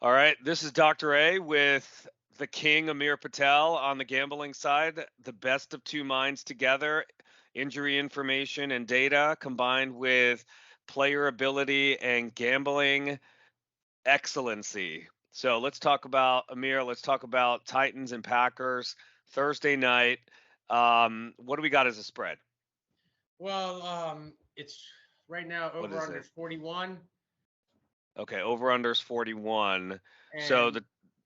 All right, this is Dr. A with the king Amir Patel on the gambling side. The best of two minds together, injury information and data combined with player ability and gambling excellency. So let's talk about Amir. Let's talk about Titans and Packers Thursday night. What do we got as a spread? Well, it's right now What over is under it? 41, Okay, over unders 41. So and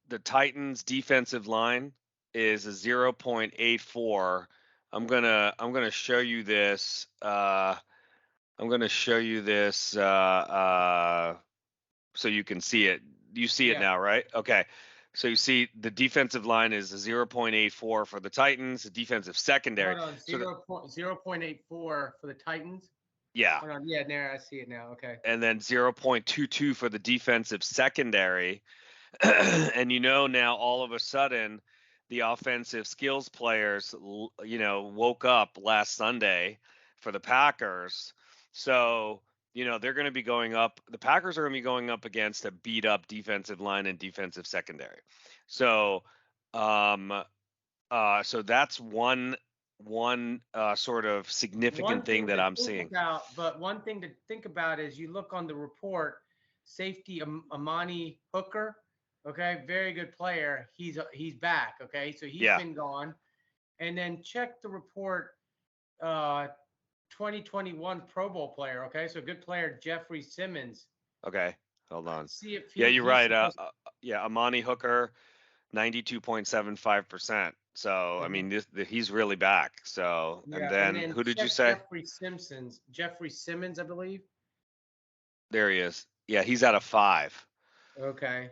the Titans defensive line is a 0.84. I'm gonna show you this. I'm gonna show you this so you can see it. You see it yeah, now, right? Okay. So you see the defensive line is a 0.84 for the Titans, the defensive secondary. hold on, So that 0.84 for the Titans. yeah, Hold on, yeah, there I see it now. Okay, and then 0.22 for the defensive secondary. And now all of a sudden the offensive skills players woke up last Sunday for the Packers. So they're going to be going up, the Packers are going to be going up against a beat up defensive line and defensive secondary. So so that's one sort of significant one thing thing that to I'm think seeing. about, but one thing to think about is you look on the report, safety Amani Hooker. Okay, very good player. He's back. Okay, so he's Yeah. been gone, and then check the report. Uh, 2021 Pro Bowl player. Okay, so good player Jeffrey Simmons. Okay, hold on. See if Yeah, he you're he's right. supposed. Yeah, Amani Hooker, 92.75%. So, I Mhm. mean, he's really back. So, and Yeah, and then then who did you check say? Jeffrey Simmons, I believe. There he is. Yeah, he's at a 5 Okay,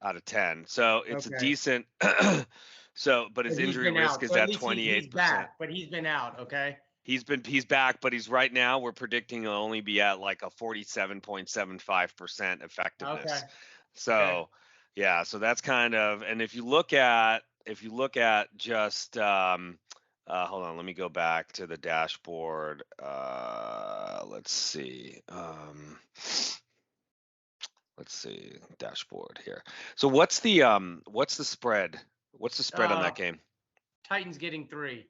out of 10. So, it's a okay, decent so, but but his he's injury been risk out. is So at at least he's 28%. back, but he's been out. Okay, He's back, but he's right now we're predicting he'll only be at like a 47.75% okay, effectiveness. okay. So, yeah, so that's kind of, and if you look at just hold on, let me go back to the dashboard. Let's see. Let's see dashboard here. So what's the spread? What's the spread on Uh, that game? Titans getting 3.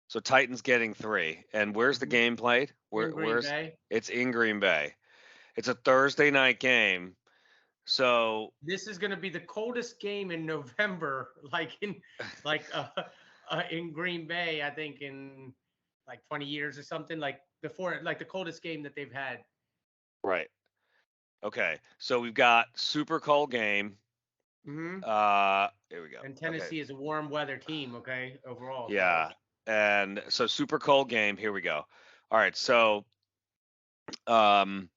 So Titans getting 3. And where's the Mhm. game played? In Green Where's Bay. it's in Green Bay. It's a Thursday night game. So This is going to be the coldest game in November, like in Green Bay. I think in like 20 years or something. Like before, like the coldest game that they've had. right. Okay. So we've got super cold game. Hmm. Here we go. And Okay. Tennessee is a warm weather team. Okay, overall. So Yeah. And so super cold game. Here we go. All right. Um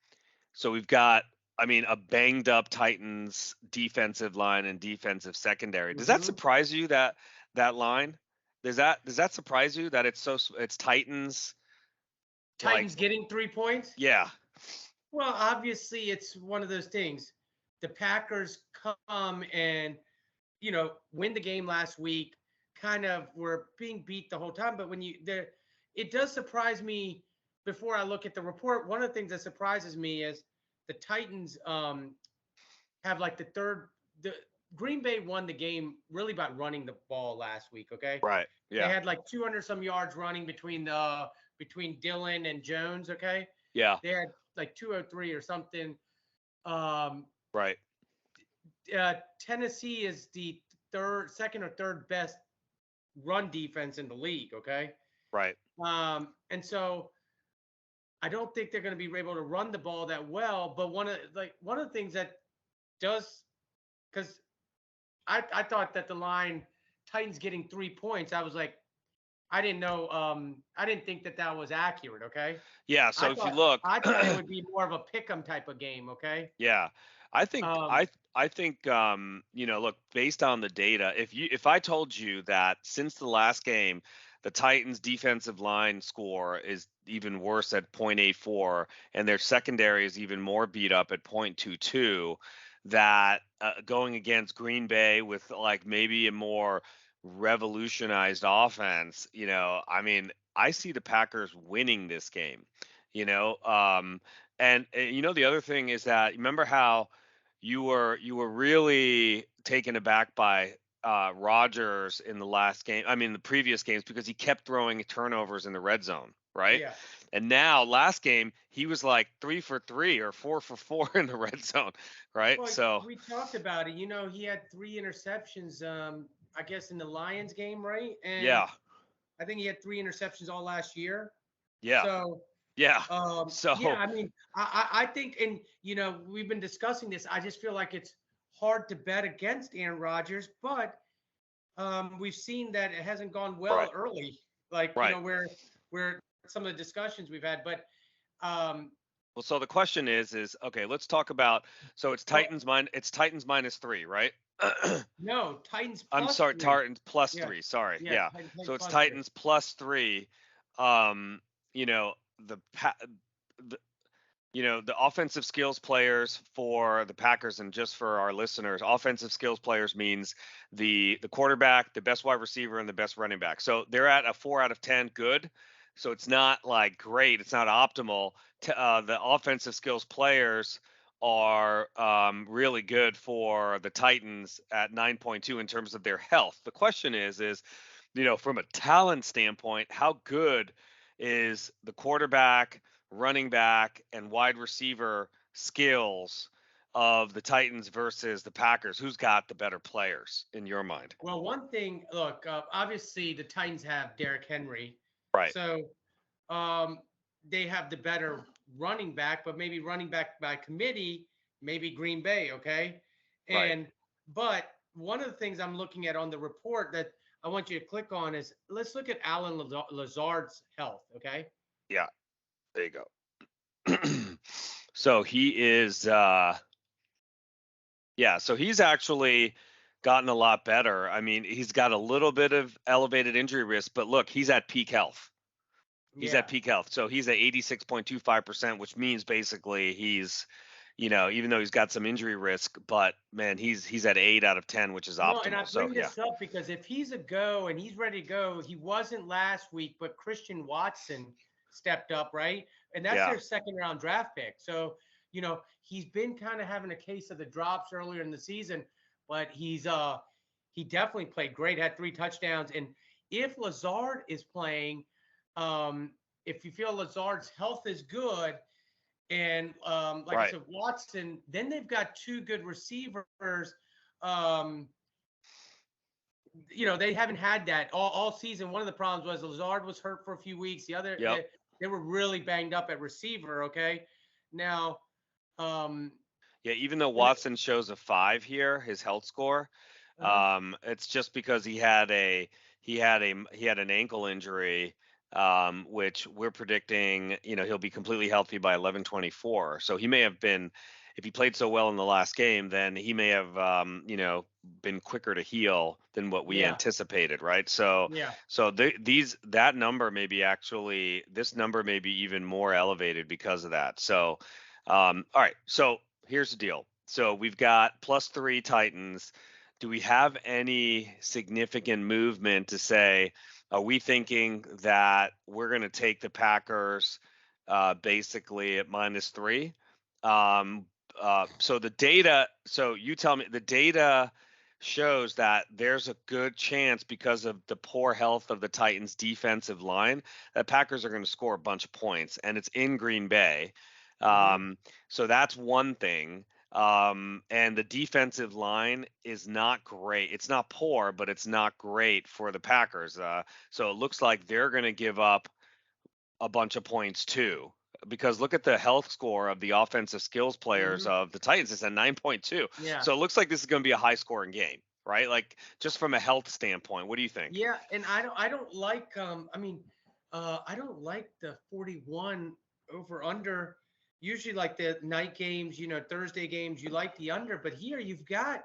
so we've got, I mean, a banged up Titans defensive line and defensive secondary. Does that hmm surprise you, that line? Does that surprise you that it's Titans like Titans getting 3 points. yeah. Well, obviously, it's one of those things. The Packers come and win the game last week. Kind of were being beat the whole time, but when you there, it does surprise me. Before I look at the report, one of the things that surprises me is the Titans have like the Green Bay won the game really by running the ball last week. Okay, Right. they Yeah. had like 200 some yards running between Dillon and Jones. Okay, Yeah. they had like 203 or something. Um, Right. Tennessee is the second or third best run defense in the league. Okay, Right. and so I don't think they're going to be able to run the ball that well. But one of the things that does, because I thought that the line Titans getting 3 points, I was like, I didn't know. I didn't think that that was accurate. Okay, Yeah, I so if you thought look, I thought it would be more of a pick'em type of game. Okay. yeah, I think Um, I think look, based on the data, if I told you that since the last game, the Titans defensive line score is even worse at 0.84 and their secondary is even more beat up at 0.22, that going against Green Bay with like maybe a more revolutionized offense, I mean, I see the Packers winning this game, you know. And the other thing is that remember how, you were really taken aback by Rodgers in the last game. I mean, the previous games because he kept throwing turnovers in the red zone, right? Yeah. And now, last game, he was like 3 for 3 or 4 for 4 in the red zone, right? Well, So, we talked about it. He had 3 interceptions. I guess in the Lions game, right? And yeah, I think he had 3 interceptions all last year. yeah, So, yeah. yeah, So, I mean, I think, and we've been discussing this. I just feel like it's hard to bet against Aaron Rodgers, but we've seen that it hasn't gone well right, early, like right. where some of the discussions we've had. But um, Well, so the question is okay, let's talk about, so well, it's Titans -3, right? no, Titans I'm plus sorry, three. Titans plus Yeah, 3. Sorry. yeah, Yeah. Titans So it's plus three. Titans plus 3. Um, you know, the pa- the the offensive skills players for the Packers, and just for our listeners, offensive skills players means the quarterback, the best wide receiver, and the best running back. So they're at a 4 out of 10 good. So it's not like great, it's not optimal. The offensive skills players are really good for the Titans at 9.2 in terms of their health. The question is from a talent standpoint, how good is the quarterback, running back, and wide receiver skills of the Titans versus the Packers? Who's got the better players in your mind? Well, one thing, look, obviously the Titans have Derrick Henry, Right, so um, they have the better running back, but maybe running back by committee, maybe Green Bay, okay? right. And but one of the things I'm looking at on the report that I want you to click on is let's look at Alan Lazard's health, okay? Yeah, there you go. So he is yeah, so he's actually gotten a lot better. I mean, he's got a little bit of elevated injury risk, but look, he's at peak health. He's at Yeah. peak health. So he's at 86.25%, which means basically he's, even though he's got some injury risk, but man, he's at 8 out of 10, which is No, and I optimal. So bring yeah. this up because if he's a go and he's ready to go, he wasn't last week, but Christian Watson stepped up, right? And that's Yeah. their second round draft pick. So, he's been kind of having a case of the drops earlier in the season, but he definitely played great, had 3 touchdowns. And if Lazard is playing, um, if you feel Lazard's health is good, and like I Right. said, Watson, then they've got 2 good receivers. Um, they haven't had that all season. One of the problems was Lazard was hurt for a few weeks. The other, Yep. they were really banged up at receiver. Okay, now, um, Yeah, even though and Watson shows a 5 here, his health score, uh it's just because he had an ankle injury, which we're predicting, he'll be completely healthy by 11/24. So he may have been, if he played so well in the last game, then he may have, been quicker to heal than what we yeah, anticipated, right? So, yeah, so that number may be actually, this number may be even more elevated because of that. So, all right, so here's the deal. So we've got +3 Titans. Do we have any significant movement to say, are we thinking that we're going to take the Packers basically at -3? Um, so you tell me, the data shows that there's a good chance because of the poor health of the Titans defensive line that Packers are going to score a bunch of points, and it's in Green Bay. hmm So that's one thing. And the defensive line is not great. It's not poor, but it's not great for the Packers. So it looks like they're going to give up a bunch of points too. Because look at the health score of the offensive skills players hmm of the Titans. It's at 9.2. yeah, So it looks like this is going to be a high scoring game, right? Like just from a health standpoint, what do you think? yeah. And I don't like. I mean, I don't like the 41 over under. Usually, like the night games, Thursday games, you like the under, but here you've got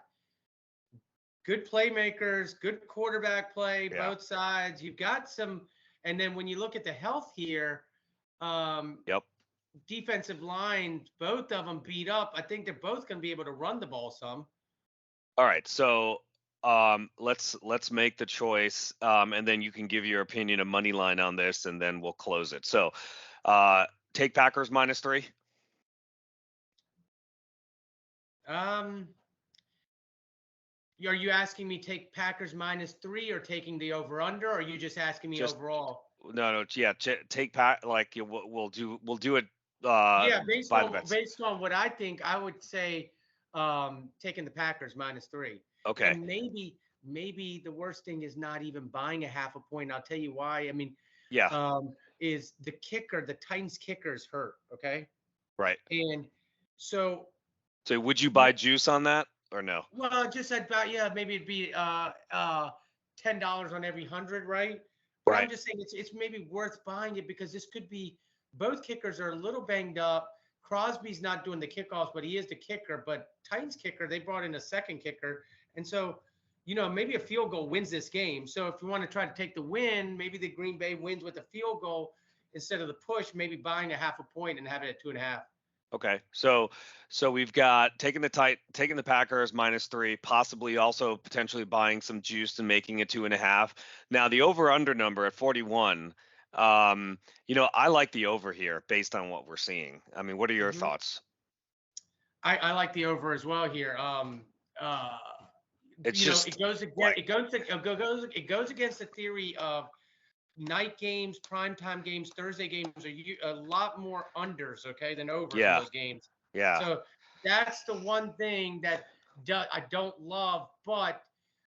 good playmakers, good quarterback play, Yeah. both sides. You've got some, and then when you look at the health here, um, Yep. defensive line, both of them beat up. I think they're both going to be able to run the ball some. All right. So let's make the choice, and then you can give your opinion, a money line on this, and then we'll close it. So uh take Packers -3. Um, are you asking me take Packers -3 or taking the over under? Or are you just asking me Just overall? no, yeah, take Pat. Like we'll do it Yeah, based by the on bets. based on what I think, I would say taking the Packers -3. Okay. And maybe the worst thing is not even buying a half a point. I'll tell you why. I mean, Yeah. is the kicker, the Titans kicker is hurt, okay? Right. And so So would you buy juice on that or no? well, just about, yeah, maybe it'd be $10 on every 100, right? But I'm Right. just saying it's maybe worth buying it because this could be, both kickers are a little banged up. Crosby's not doing the kickoffs, but he is the kicker. But Titans kicker, they brought in a second kicker, and so maybe a field goal wins this game. So if you want to try to take the win, maybe the Green Bay wins with a field goal instead of the push. Maybe buying a half a point and having it at 2.5. Okay. So we've got taking the Packers -3, possibly also potentially buying some juice and making it 2.5. Now the over under number at 41. I like the over here based on what we're seeing. I mean, what are your Hmm. thoughts? I like the over as well here. Uh, It's just it goes against like, it goes against the theory of night games, primetime games, Thursday games are a lot more unders, okay, than overs in yeah, those games. yeah. So that's the one thing that I don't love. But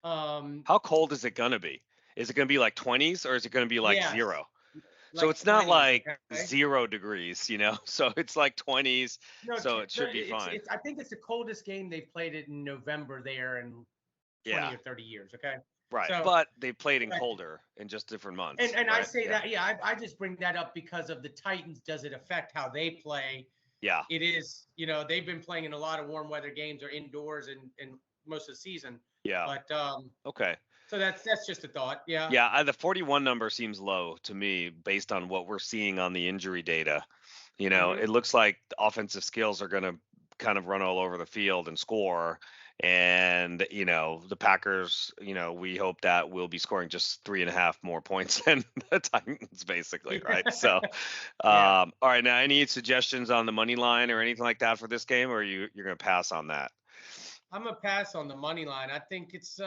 How cold is it gonna be? Is it gonna be like 20s or is it gonna be like yes, 0? So like it's not 20s, like okay. 0 degrees. So it's like 20s, No, so it should be fine. it's I think it's the coldest game they've played it in November there in Yeah, 20 or 30 years, okay. right. So But they played in right. colder in just different And months, and I right? say Yeah. that, yeah, I just bring that up because of the Titans. Does it affect how they play? Yeah. It is, they've been playing in a lot of warm weather games or indoors and most of the season. Yeah. But Okay. so that's just a thought. Yeah. Yeah, the 41 number seems low to me based on what we're seeing on the injury data. It Hmm. looks like the offensive skills are going to kind of run all over the field and score. And, the Packers, we hope that we'll be scoring just 3.5 more points than the Titans, basically, right? So, Yeah. all right. Now, any suggestions on the money line or anything like that for this game, or you're going to pass on that? I'm a pass on the money line. I think it's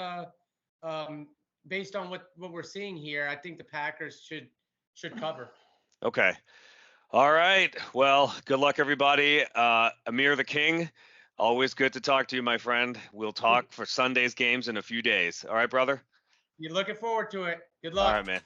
um, based on what we're seeing here. I think the Packers should cover. Okay. All right. Well, good luck, everybody. Amir the King, always good to talk to you, my friend. We'll talk for Sunday's games in a few days. All right, brother? You're looking forward to it. Good All right, luck. man.